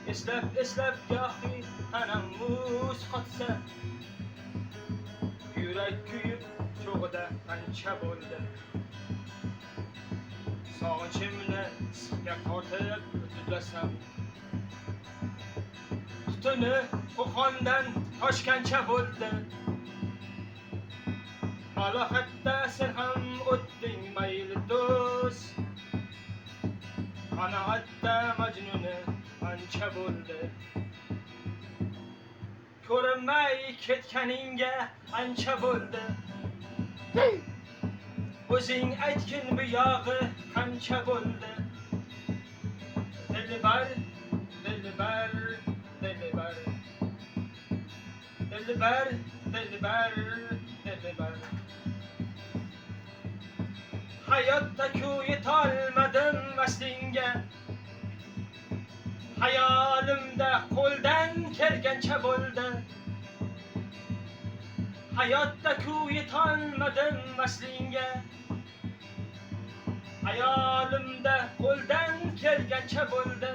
eslab gohi tanam muz qotsa, yurak kuyib cho'g'ida qancha bo'ldi. Sog'inchimni sixga tortib tuzlasam, tutuni qo'qondan toshgancha bo'ldi. Malohatda sen ham o'tding mayli do'st, qanoatda majnuni ancha bo'ldi. Ko'rinmay ketganingga ancha bo'ldi. O'zing aytgin bu yog'i qancha bo'ldi. Dilbar, dilbar, dilbar, dilbar, dilbar, dilbar. Hayotda-ku yetolmadim vaslinga, hayolimda qo'ldan kelgancha bo'ldi. Hayotda-ku yetolmadim vaslinga, hayolimda qo'ldan kelgancha bo'ldi.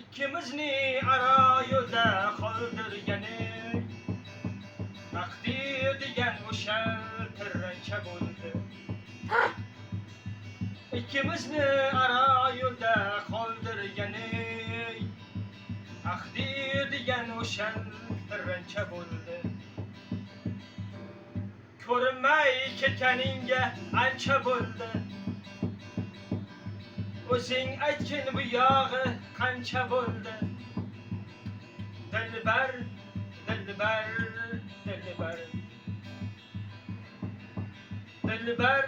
Ikkimizni aro yo'lda qoldirgani taqdir degan o'sha tirrancha bo'ldi. Ikkimizni aro yo'lda qoldirgani taqdir degan o'sha tirrancha bo'ldi. Ko'rinmay ketganingga ancha bo'ldi. O'zing aytgin bu yog'i qancha bo'ldi. Dilbar, dilbar, dilbar, dilbar,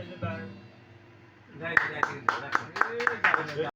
dilbar, dilbar.